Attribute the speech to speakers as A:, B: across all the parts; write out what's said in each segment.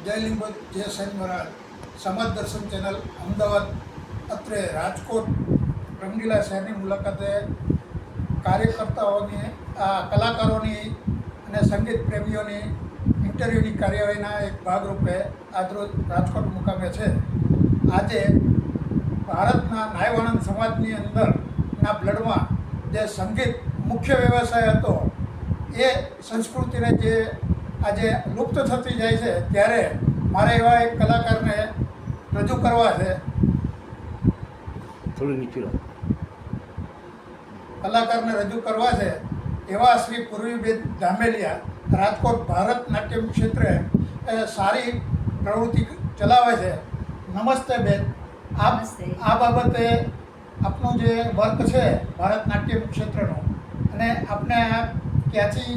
A: જય લીંબોદ જય શનિ મહારાજ સમાજ દર્શન ચેનલ અમદાવાદ અત્રે રાજકોટ રંગીલા શહેરની મુલાકાતે કાર્યકર્તાઓની કલાકારોની અને સંગીત પ્રેમીઓની ઇન્ટરવ્યૂની કાર્યવાહીના એક ભાગરૂપે આજરોજ રાજકોટ મુકામે છે. આજે ભારતના નાયવાણંદ સમાજની અંદરના બ્લડમાં જે સંગીત મુખ્ય વ્યવસાય હતો એ સંસ્કૃતિને જે આજે લુપ્ત થતી જાય છે ત્યારે મારે એવા એક કલાકારને રજૂ કરવા છે. કલાકારને રજૂ કરવા છે એવા શ્રી પૂર્વીબેન ધામેલિયા રાજકોટ ભારત નાટ્યમ ક્ષેત્રે સારી પ્રવૃત્તિ ચલાવે છે. નમસ્તે બેન. આ બાબતે આપનું જે વર્ક છે ભારત નાટ્યમ ક્ષેત્રનો અને આપને ક્યાંથી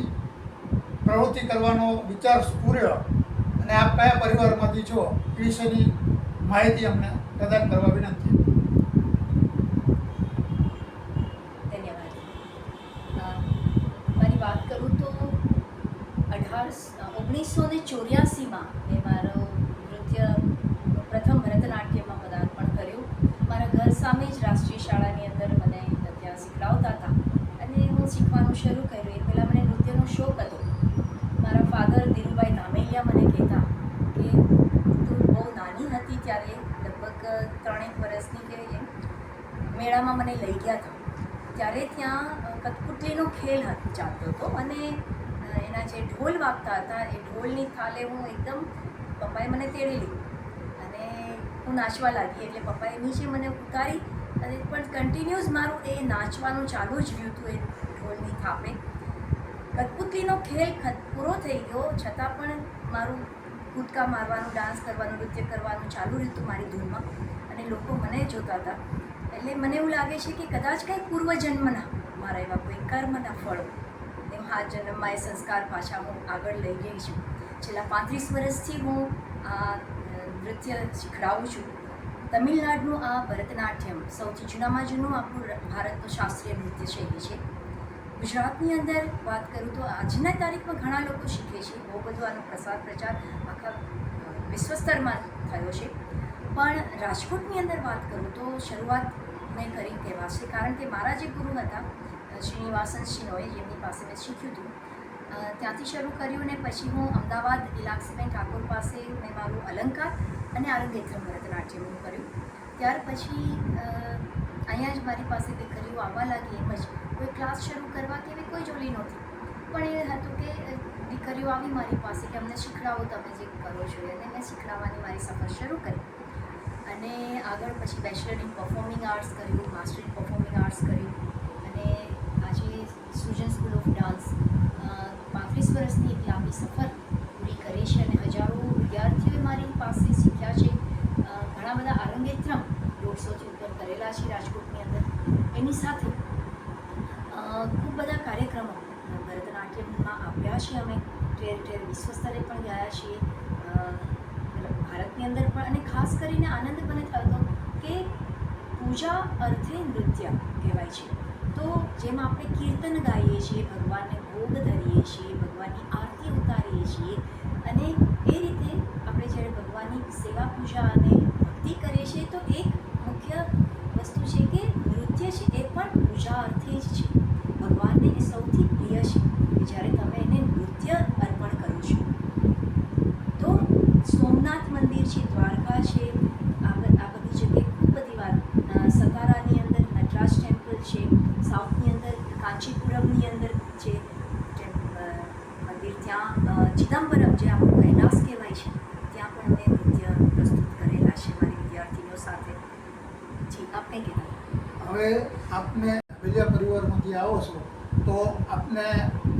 A: પ્રવૃત્તિ કરવાનો વિચાર સ્ફૂર્યો અને આપ કયા પરિવારમાંથી છો એ વિશેની માહિતી અમને પ્રદાન કરવા વિનંતી.
B: ધન્યવાદ. મારી વાત કરું તો 1984માં મેં મારો નૃત્ય પ્રથમ ભરતનાટ્યમમાં પદાર્પણ કર્યું. મારા ઘર સામે જ રાષ્ટ્રીય શાળાની અંદર મને નૃત્ય શીખડાવતા હતા અને હું શીખવાનું શરૂ કર્યું. એ પહેલાં મને નૃત્યનો શોખ હતો. મારા ફાધર ધીરુભાઈ ધામેલિયા મને કહેતા કે તું બહુ નાની હતી ત્યારે લગભગ 3 વર્ષની કે મેળામાં મને લઈ ગયા હતા. ત્યારે ત્યાં કઠપુતળીનો ખેલ ચાલતો હતો અને એના જે ઢોલ વાગતા હતા એ ઢોલની થાલે હું એકદમ પપ્પાએ મને તેડેલી અને હું નાચવા લાગી. એટલે પપ્પાએ નીચે મને ઉતારી અને પણ કન્ટિન્યુઅસ મારું એ નાચવાનું ચાલુ જ રહ્યું હતું. એ ઢોલની થાપે કઠપુતળીનો ખેલ પૂરો થઈ ગયો છતાં પણ મારું કૂદકા મારવાનું, ડાન્સ કરવાનું, નૃત્ય કરવાનું ચાલુ રહ્યું હતું મારી ધૂનમાં અને લોકો મને જોતા હતા. એટલે મને એવું લાગે છે કે કદાચ કંઈક પૂર્વજન્મના મારા એવા કોઈ કર્મના ફળો એમ આ જન્મમાં એ સંસ્કાર પાછા હું આગળ લઈ ગઈ છું. છેલ્લા 35 વર્ષથી હું આ નૃત્ય શીખડાવું છું. તમિલનાડુનું આ ભરતનાટ્યમ સૌથી જૂનામાં જૂનું આપણું ભારતનું શાસ્ત્રીય નૃત્ય શૈલી છે. ગુજરાતની અંદર વાત કરું તો આજના તારીખમાં ઘણા લોકો શીખે છે. બહુ બધો આનો પ્રસાર પ્રચાર આખા વિશ્વસ્તરમાં થયો છે. પણ રાજકોટની અંદર વાત કરું તો શરૂઆત મેં કરી કહેવાશે, કારણ કે મારા જે ગુરુ હતા શ્રીનિવાસન શિનોય, જેમની પાસે મેં શીખ્યું હતું, ત્યાંથી શરૂ કર્યું ને પછી હું અમદાવાદ ઇલાક્સીબેન ઠાકોર પાસે મેં મારું અલંકાર અને આરંગેત્રમ ભરતનાટ્યમનું કર્યું. ત્યાર પછી અહીંયા જ મારી પાસે દીકરીઓ આવવા લાગી. એમ જ કોઈ ક્લાસ શરૂ કરવા કે એવી કોઈ જોડી નહોતી, પણ એ હતું કે દીકરીઓ આવી મારી પાસે કે અમને શીખડાવો તમે જે કરો છો, અને મેં શીખડાવવાની મારી સફર શરૂ કરી અને આગળ પછી બેચલર ઇન પરફોર્મિંગ આર્ટ્સ કર્યું, માસ્ટર ઇન પરફોર્મિંગ આર્ટ્સ કર્યું અને આજે સુજન સ્કૂલ ઓફ ડાન્સ 35 વર્ષની એક લાંબી સફર પૂરી કરી છે અને હજારો વિદ્યાર્થીઓએ મારી પાસે શીખ્યા છે. ઘણા બધા આરંગેત્રમ 150થી ઉપર કરેલા છે રાજકોટની અંદર. એની સાથે ખૂબ બધા કાર્યક્રમો ભરતનાટ્યમમાં આપ્યા છે. અમે ઠેર ઠેર વિશ્વ સ્તરે પણ ગયા છીએ, ભારતની અંદર પણ. અને ખાસ કરીને આનંદ મને થતો કે પૂજા અર્થે નૃત્ય કહેવાય છે. તો જેમ આપણે કીર્તન ગાઈએ છીએ, ભગવાનને ભોગ ધરીએ છીએ, ભગવાનની આરતી ઉતારીએ છીએ અને એ રીતે આપણે જ્યારે ભગવાનની સેવા, પૂજા અને ભક્તિ કરીએ છીએ તો એક મુખ્ય વસ્તુ છે કે નૃત્ય છે એ પણ પૂજા અર્થે જ છે. ભગવાનને એ સૌથી પ્રિય છે કે જ્યારે તમે એને નૃત્ય અર્પણ કરો છો. તો સોમનાથ મંદિર છે, દ્વારકા છે, આ બધી જગ્યાએ ખૂબ બધી વાત, સતારાની અંદર નટરાજ ટેમ્પલ છે, સાઉથની અંદર કાંચીપુરમની અંદર છે મંદિર, ત્યાં ચિદમ્બરમ જે આપણું કૈલાસ કહેવાય છે, ત્યાં પણ મેં નૃત્ય પ્રસ્તુત કરેલા છે મારી વિદ્યાર્થીઓ સાથે. જી, આપને કહેતા.
A: હવે આપને બીજા પરિવારમાંથી આવો છો તો આપને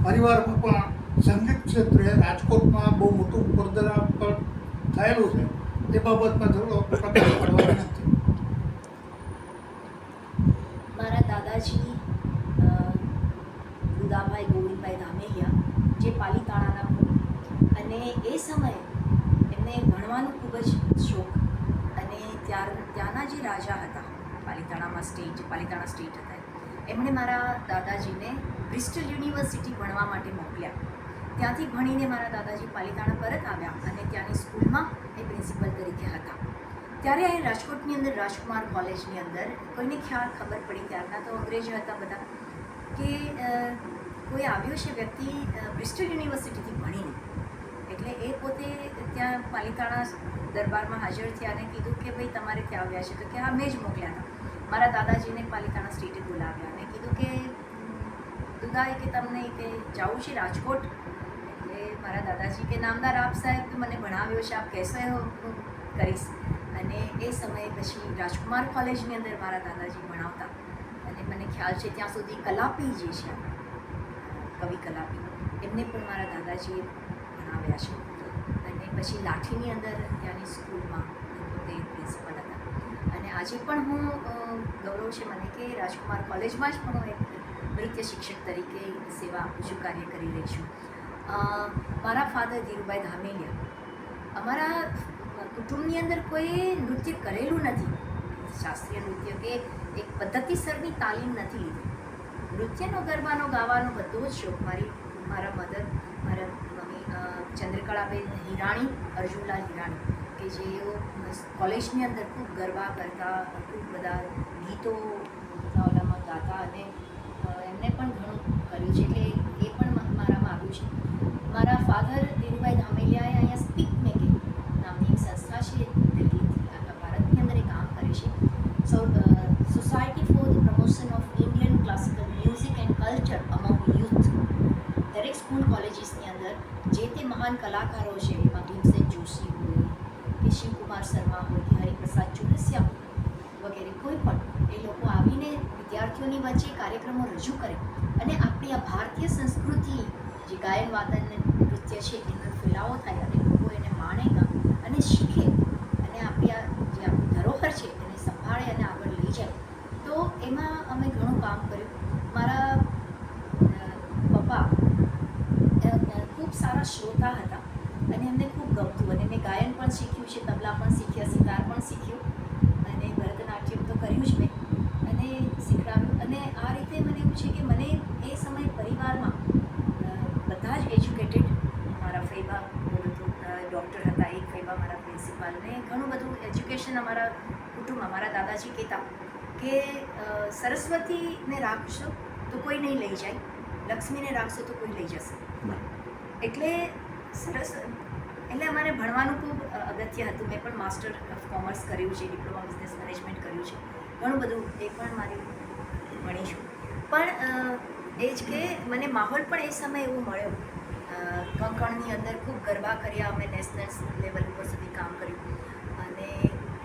A: પરિવારમાં પણ સંગીત ક્ષેત્રે રાજકોટમાં બહુ મોટું પડદા પર થયેલું છે. એ બાબતમાં થોડો પ્રકાશ કરવા વિનંતી.
B: મારા દાદાજી ગુદાભાઈ ગોવિંદભાઈ ધામેલિયા, જે પાલીતાણાના મૂળ, અને એ સમયે એમને ભણવાનો ખૂબ જ શોખ અને ત્યાંના જે રાજા હતા પાલીતાણા સ્ટેટ હતા, એમણે મારા દાદાજીને બ્રિસ્ટલ યુનિવર્સિટી ભણવા માટે મોકલ્યા. ત્યાંથી ભણીને મારા દાદાજી પાલિતાણા પરત આવ્યા અને ત્યાંની સ્કૂલમાં એ પ્રિન્સિપલ તરીકે હતા. ત્યારે અહીં રાજકોટની અંદર રાજકુમાર કોલેજની અંદર કોઈને ખબર પડી, ત્યારના તો અંગ્રેજો હતા બધા, કે કોઈ આવ્યો છે વ્યક્તિ બ્રિસ્ટલ યુનિવર્સિટીથી ભણીને. એટલે એ પોતે ત્યાં પાલિતાણા દરબારમાં હાજર થયા અને કીધું કે ભાઈ તમારે ત્યાં આવ્યા છે, તો કે હા મેં જ મોકલ્યા હતા. મારા દાદાજીને પાલિતાણા સ્ટેટે બોલાવ્યા અને કીધું કે દુદાએ કે તમને કે જવું છે રાજકોટ. એટલે મારા દાદાજી કે નામદાર આપ સાહેબ મને ભણાવ્યો છે, આપ કહેશો એ હું કરીશ. અને એ સમયે પછી રાજકુમાર કોલેજની અંદર મારા દાદાજી ભણાવતા અને મને ખ્યાલ છે ત્યાં સુધી કલાપી જે છે કવિ કલાપી, એમને પણ મારા દાદાજીએ ભણાવ્યા છે. અને પછી લાઠીની અંદર ત્યાંની સ્કૂલમાં પોતે પ્રિન્સિપલ હતા. અને આજે પણ હું ગૌરવ છે મને કે રાજકુમાર કોલેજમાં જ પણ હું એક નૃત્ય શિક્ષક તરીકે સેવા આપું છું, કાર્ય કરી રહી છું. મારા ફાધર ધીરુભાઈ ધામેલિયા, અમારા કુટુંબની અંદર કોઈ નૃત્ય કરેલું નથી, શાસ્ત્રીય નૃત્ય કે એક પદ્ધતિસરની તાલીમ નથી લીધી. નૃત્યનો ગરબાનો ગાવાનો બધો જ શોખ મારા મધર, મારા મમ્મી ચંદ્રકળાબેન હિરાણી, અર્જુનલાલ હિરાણી, કે જેઓ કોલેજની અંદર ખૂબ ગરબા કરતા, ખૂબ બધા ગીતો ઓલામાં ગાતા અને એમને પણ ઘણું કર્યું છે. એટલે એ પણ મારામાં આવ્યું છે. મારા ફાધર ધીરુભાઈ ધામેલિયાએ અહીંયા સ્પીક મેકિંગ નામની એક સંસ્થા છે દિલ્હીથી આખા ભારતની અંદર એ કામ કરે છે. Society for the promotion of Indian classical music and culture અમંગ youth. દરેક સ્કૂલ કોલેજીસની અંદર જે તે મહાન કલાકારો છે, એમાં ભીમસેન જોશી હોય કે શિવકુમાર શર્મા હોય કે હરિપ્રસાદ ચોરસિયા વગેરે, કોઈ પણ એ લોકો આવીને વિદ્યાર્થીઓની વચ્ચે કાર્યક્રમો રજૂ કરે અને આપણી આ ભારતીય સંસ્કૃતિ જે ગાયન વાદન નૃત્ય છે એનો ફેલાવો થાય અને લોકો એને માણે અને શીખે અને આપણી આ જે આપણી ધરોહર છે એને સંભાળે અને આગળ લઈ જાય. તો એમાં અમે ઘણું કામ કર્યું. મારા પપ્પા ખૂબ સારા શ્રોતા હતા અને એમને ખૂબ ગમતું અને મેં ગાયન પણ શીખ્યું છે, તબલા પણ શીખ્યા, સિતાર પણ શીખ્યું અને ભરતનાટ્યમ તો કર્યું જ મેં અને શીખડાવ્યું. અને આ રીતે મને એવું છે કે મને એ સમયે પરિવારમાં બધા જ એજ્યુકેટેડ, મારા ફૈબા ડૉક્ટર હતા, એક ફૈબા મારા પ્રિન્સિપાલ, ને ઘણું બધું એજ્યુકેશન અમારા કુટુંબમાં. મારા દાદાજી કહેતા કે સરસ્વતીને રાખશો તો કોઈ નહીં લઈ જાય, લક્ષ્મીને રાખશો તો કોઈ લઈ જશે. એટલે અમારે ભણવાનું ખૂબ અગત્ય હતું. મેં પણ માસ્ટર ઓફ કોમર્સ કર્યું છે, ડિપ્લોમા બિઝનેસ મેનેજમેન્ટ કર્યું છે, ઘણું બધું એ પણ મારી ભણી છું. પણ એ જ કે મને માહોલ પણ એ સમયે એવો મળ્યો. કંકણની અંદર ખૂબ ગરબા કર્યા અમે, નેશનલ લેવલ ઉપર સુધી કામ કર્યું અને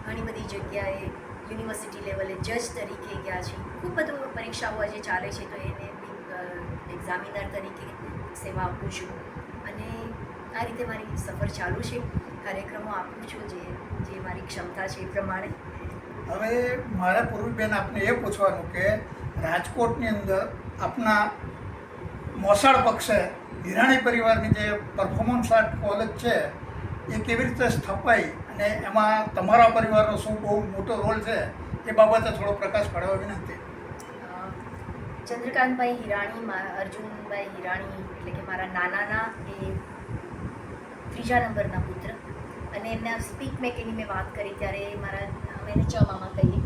B: ઘણી બધી જગ્યાએ યુનિવર્સિટી લેવલે જજ તરીકે ગયા છે. ખૂબ બધું પરીક્ષાઓ આજે ચાલે છે તો એને એક્ઝામિનર તરીકે સેવા આપું છું અને આ રીતે મારી સફર ચાલુ છે. કાર્યક્રમો આપું છું જે મારી ક્ષમતા છે એ પ્રમાણે.
A: હવે મારે પૂર્વીબેન આપને એ પૂછવાનું કે રાજકોટની અંદર આપના મોસાળ પક્ષે હિરાણી પરિવારની જે પરફોર્મન્સ આર્ટ કોલેજ છે એ કેવી રીતે સ્થપાઈ અને એમાં તમારા પરિવારનો શું બહુ મોટો રોલ છે એ બાબતે થોડો પ્રકાશ પાડવા વિનંતી.
B: ચંદ્રકાંતભાઈ હિરાણી, અર્જુનભાઈ હિરાણી એટલે કે મારા નાનાના એ 3જા નંબરના પુત્ર અને એમના સ્પીક મેકિંગની મેં વાત કરી ત્યારે મારા અમે એને ચ મામા કહીએ,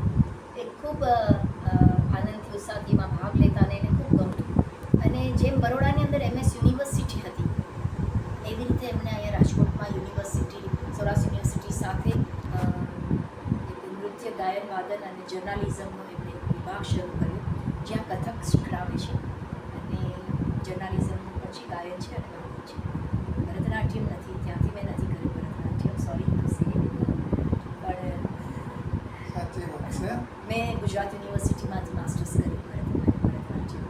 B: એ ખૂબ આનંદથી ઉત્સાહથી એમાં ભાગ લેતા અને એને ખૂબ ગમતું. અને જેમ બરોડાની અંદર MS યુનિવર્સિટી હતી એવી રીતે એમણે અહીંયા રાજકોટમાં યુનિવર્સિટી, સૌરાષ્ટ્ર યુનિવર્સિટી સાથે નૃત્ય, ગાયન વાદન અને જર્નાલિઝમનો એમણે વિભાગ શરૂ કર્યો જ્યાં કથક શીખડાવે છે અને જર્નાલિઝમ પછી ગાયન છે અને વાદન છે. ભરતનાટ્યમ નથી, ત્યાંથી મેં નથી કર્યું ભરતનાટ્યમ, સોરી પણ
A: સાચી વાત છે.
B: મેં ગુજરાત યુનિવર્સિટીમાંથી માસ્ટર્સ કર્યું ભરતનાટ્યમ.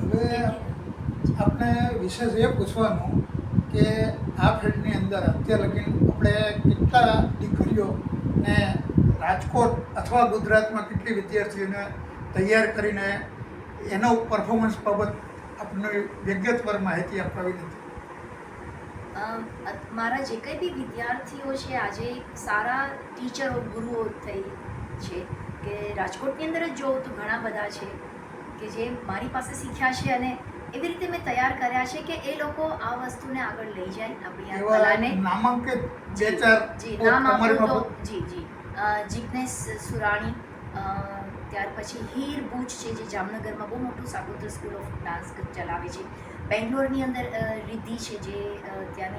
A: હવે આપણે વિશેષ એ પૂછવાનું કે આ ફિલ્ડની અંદર અત્યાર લગી આપણે કેટલા દીકરીઓને રાજકોટ અથવા ગુજરાતમાં કેટલી વિદ્યાર્થીઓને તૈયાર કરીને એનો પરફોર્મન્સ બાબત આપણને વિગતવાર માહિતી આપવા વિનંતી.
B: મારા જે કંઈ બી વિદ્યાર્થીઓ છે આજે સારા ટીચરો, ગુરુઓ થઈ છે કે રાજકોટની અંદર જ જોઉં તો ઘણા બધા છે કે જે મારી પાસે શીખ્યા છે અને એવી રીતે મેં તૈયાર કર્યા છે કે એ લોકો આ વસ્તુને આગળ લઈ જાય આપણી આ
A: એવા
B: કલાને.
A: નામાંકિત બે ચાર
B: જી
A: કોક
B: નામ આપું
A: તમારી
B: તો
A: બાબત-
B: જી જિગ્નેશ સુરાણી, ત્યાર પછી હીર બુચ છે જે જામનગરમાં બહુ મોટું સાગોત્ર સ્કૂલ ઓફ ડાન્સ ચલાવે છે. બેંગ્લોરની અંદર રિદ્ધિ છે જે ત્યાં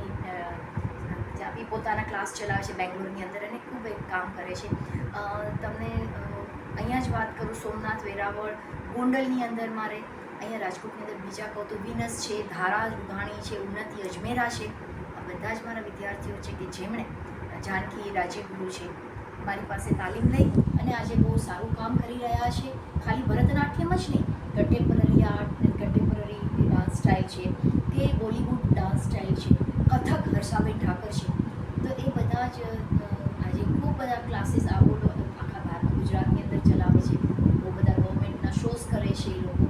B: બી પોતાના ક્લાસ ચલાવે છે બેંગ્લોરની અંદર અને ખૂબ એક કામ કરે છે. તમને અહીંયા જ વાત કરું, સોમનાથ, વેરાવળ, ગોંડલની અંદર મારે અહીંયા રાજકોટની અંદર બીજા કહું તો વિનસ છે, ધારા રૂધાણી છે, ઉન્નતિ અજમેરા છે. આ બધા જ મારા વિદ્યાર્થીઓ છે કે જેમણે જાનકી રાજ્યગુરુ છે મારી પાસે તાલીમ લઈ અને આજે બહુ સારું કામ કરી રહ્યા છે. ખાલી ભરતનાટ્યમ જ નહીં, કન્ટેમ્પરરી આર્ટ ને કન્ટેમ્પરરી ડાન્સ સ્ટાઇલ છે કે બોલિવૂડ ડાન્સ સ્ટાઇલ છે, કથક હર્ષાબેન ઠાકર છે. તો એ બધા જ આજે ખૂબ બધા ક્લાસીસ આખા ભારત ગુજરાતની અંદર ચલાવે છે. બહુ બધા ગવર્મેન્ટના શોઝ કરે છે એ લોકો.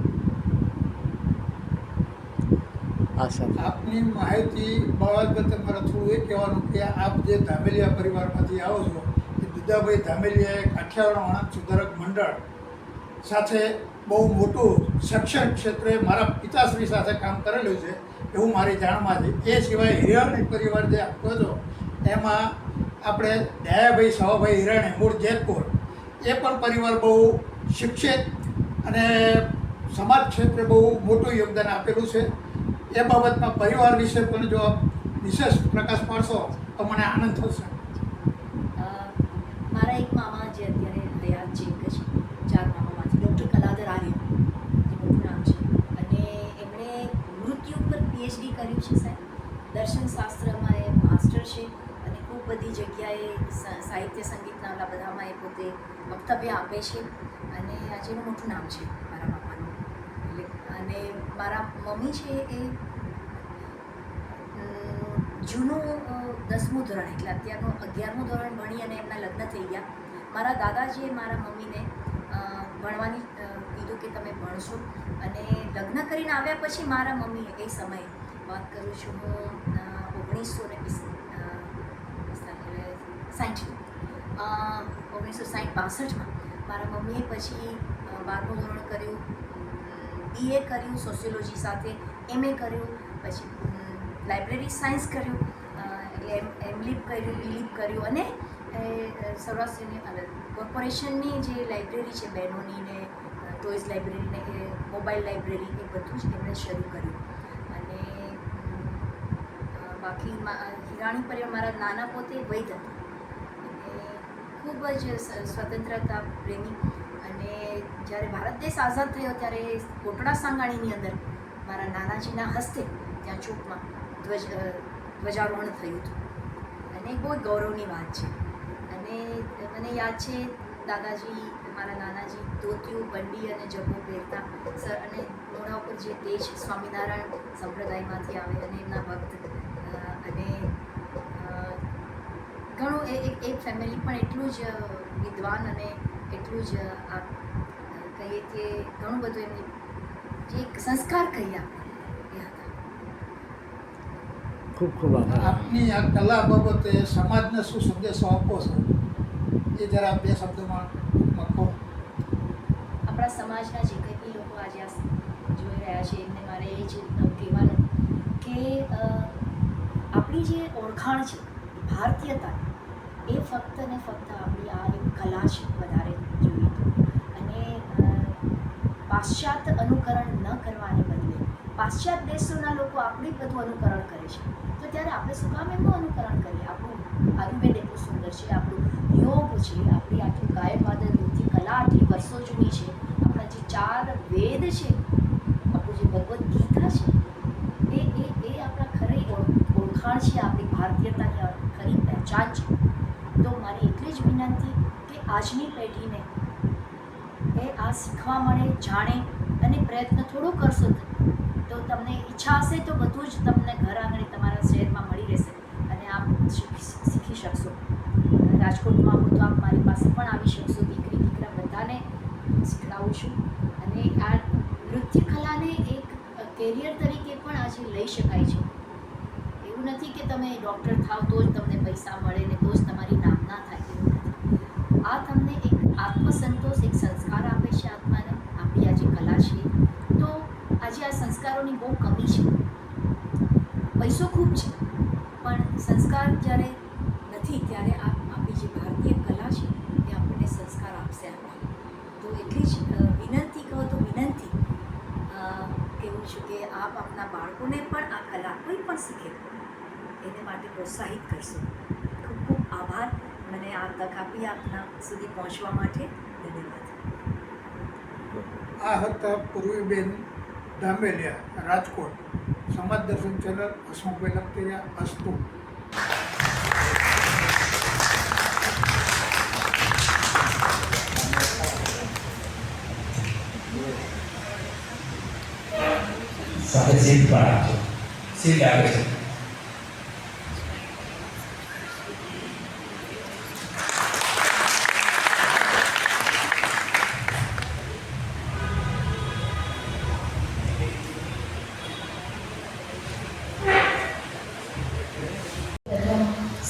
A: આપની માહિતી બાબતે મારે થોડું એ કહેવાનું કે આપ જે ધામેલિયા પરિવારમાંથી આવો છો એ દુદાભાઈ ધામેલિયાએ કાઠિયાવાડ વણાટ સુધારક મંડળ સાથે બહુ મોટું શિક્ષણ ક્ષેત્રે મારા પિતાશ્રી સાથે કામ કરેલું છે એવું મારી જાણમાં છે. એ સિવાય હિરાણી પરિવાર જે આપો છો એમાં આપણે દયાભાઈ સવાભાઈ હિરાણી મૂળ જેતપુર, એ પણ પરિવાર બહુ શિક્ષિત અને સમાજ ક્ષેત્રે બહુ મોટું યોગદાન આપેલું છે. એ બાબતમાં પરિવાર વિશે પણ જો આપ વિશેષ પ્રકાશ પાડશો તો મને આનંદ થશે.
B: મારા એક મામા જે અત્યારે હયાત છે, એક જ 4 મામામાંથી ડૉક્ટર કલાધર આર્ય, જે મોટું નામ છે, અને એમણે મૃત્યુ પર પીએચડી કર્યું છે સાહેબ. દર્શનશાસ્ત્રમાં એ માસ્ટર છે અને ખૂબ બધી જગ્યાએ સાહિત્ય સંગીતના ઓલા બધામાં એ પોતે વક્તવ્ય આપે છે અને આજે એનું મોટું નામ છે મારા મામાનું. અને મારા મમ્મી છે એ જૂનું 10મું ધોરણ એટલે અત્યારનું 11મું ધોરણ ભણી અને એમના લગ્ન થઈ ગયા. મારા દાદાજીએ મારા મમ્મીને ભણવાની કીધું કે તમે ભણશો, અને લગ્ન કરીને આવ્યા પછી મારા મમ્મીએ એ સમયે વાત કરું છું હું 1960-62માં મારા મમ્મીએ પછી 12મું ધોરણ કર્યું, BA કર્યું સોશિયોલોજી સાથે, MA કર્યું, પછી લાઇબ્રેરી સાયન્સ કર્યું, એટલે એમલિપ કર્યું, બીલિપ કર્યું અને સૌરાષ્ટ્રની કોર્પોરેશનની જે લાઇબ્રેરી છે બહેનોની ને ટોયઝ લાઇબ્રેરી ને એ મોબાઈલ લાઇબ્રેરી એ બધું જ એમણે શરૂ કર્યું. અને બાકી હિરાણી પરિવાર મારા નાના પોતે વૈદ હતા અને ખૂબ જ સ્વતંત્રતા પ્રેમી. અને જ્યારે ભારત દેશ આઝાદ થયો ત્યારે કોટડા સાંગાણીની અંદર મારા નાનાજીના હસ્તે ત્યાં ચોકમાં ધ્વજારોહણ થયું હતું અને બહુ ગૌરવની વાત છે. અને મને યાદ છે દાદાજી મારા નાનાજી ધોતિયું, બંડી અને જબ્બો પહેરતા સર, અને મોઢા ઉપર જે તેજ સ્વામિનારાયણ સંપ્રદાયમાંથી આવે અને એમના ભક્ત, અને ઘણું એક ફેમિલી પણ એટલું જ વિદ્વાન અને એટલું જ કહીએ કે ઘણું બધું એમની જે એક સંસ્કાર કહીએ આપણે એ હતા.
C: ખૂબ ખૂબ આભાર.
A: આપની આ કલા બાબતે સમાજને શું સંદેશો આપો છો એ જરા 2 શબ્દોમાં કહો.
B: આપણા સમાજના જે કંઈ બી લોકો આજે આ જોઈ રહ્યા છે એમને મારે એ જ કહેવાનું કે આપણી જે ઓળખાણ છે ભારતીયતા, એ ફક્ત ને ફક્ત આપણી આ એક કલા છે વધારે જોઈએ તો. અને પાશ્ચાત્ય અનુકરણ ન કરવાને બદલે પાશ્ચાત્ય દેશોના લોકો આપણી બધું અનુકરણ કરે છે, તો ત્યારે આપણે શું કામ એમનું અનુકરણ કરીએ? આપણું આયુર્વેદ એટલું સુંદર છે, આપણું યોગ છે, આપણી આટલું ગાયક વાદન નૃત્ય કલા આટલી વર્ષો જૂની છે, આપણા જે 4 વેદ છે, આપણું જે ભગવદ્ ગીતા છે, એ આપણા ખરી ઓળખાણ છે, આપણી ભારતીયતાની ખરી પહેચાન છે. તો મારી એટલી જ વિનંતી કે આજની પેઢીને એ આ શીખવા મળે, જાણે, અને પ્રયત્ન થોડો કરશો તો તમને ઈચ્છા હશે તો બધું જ તમને ઘર આંગણે તમારા શહેરમાં મળી રહેશે અને આપ શીખી શકશો. રાજકોટમાં હું તો આપ મારી પાસે પણ આવી શકશો, દીકરી દીકરા બધાને શીખડાવું છું. અને આ નૃત્ય કલાને એક કેરિયર તરીકે પણ આજે લઈ શકાય છે. એવું નથી કે તમે ડૉક્ટર થાવ તો જ તમને પૈસા મળે ને તો જ તમારી નામના થાય, એવું નથી. આ તમને એક આત્મસંતોષ, એક સંસ્કાર આપે છે આત્માને, આપણી આ જે કલા છે. તો આ આજે આ સંસ્કારોની બહુ કમી છે. પૈસો ખૂબ છે પણ સંસ્કાર જ્યારે નથી ત્યારે આપણી જે ભારતીય કલા છે એ આપણને સંસ્કાર આપશે આપણે. તો એટલી જ વિનંતી કહો તો વિનંતી કહેવું છું કે આપ આપના બાળકોને પણ આ કલા કોઈ પણ શીખે એને માટે પ્રોત્સાહિત કરશો. ખૂબ ખૂબ આભાર મને આ તક આપી આપના સુધી પહોંચવા માટે. ધન્યવાદ.
A: આ હતા પૂર્વીબેન ધામેલિયા, રાજકોટ. સમાજ દર્શન ચેનલ, હસમુખભાઈ લખતરિયા, અસ્તુ.
C: સાથે સીટ પણ આપજો. સીટ આપે છે.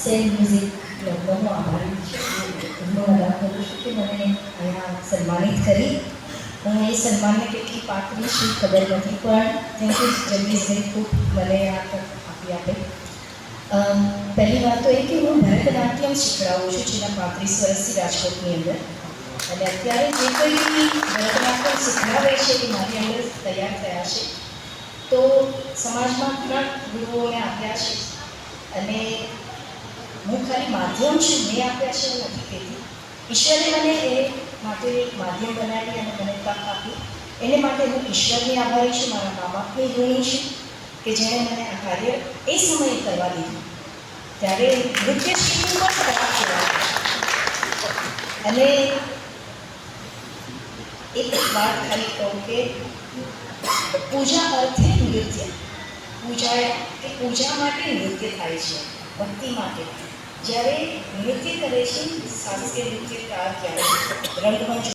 D: સેલ મ્યુઝિક ક્લબનો આભારી છું. એમનો અદા કરું છું કે મને અહીંયા સન્માનિત કરી. હું એ સન્માનને કેટલી પાત્રી છું ખબર નથી, પણ થેન્ક યુ જગદીશભાઈ, ખૂબ મને આ તક આપી આપે. પહેલી વાત તો એ કે હું ભરતનાટ્યમ શીખવાડું છું છેલ્લા 35 વર્ષથી રાજકોટની અંદર. અને અત્યારે જે કોઈ ભરતનાટ્યમ શીખવાડે છે એ મારી અંદર તૈયાર થયા છે. તો સમાજમાં ઘણા ગુરુઓને આપ્યા છે અને હું ખાલી માધ્યમ છું, મેં આપ્યા છે એવું નથી કહેતી. ઈશ્વરે મને એ માટે માધ્યમ બનાવી અને મને તક આપી. એને માટે હું ઈશ્વરની આભારી છું, મારા મા બાપની ઋણી છું કે જેણે મને આ કાર્ય એ સમયે કરવા દીધું. ત્યારે નૃત્ય શીખવું પણ ખરાબ કહેવાય. અને એક વાત ખાલી કહું કે પૂજા અર્થે નૃત્ય, પૂજા માટે નૃત્ય થાય છે, ભક્તિ માટે. જ્યારે નૃત્ય કરે છે શાસ્ત્રીય નૃત્યકાર ત્યારે રંગમંચ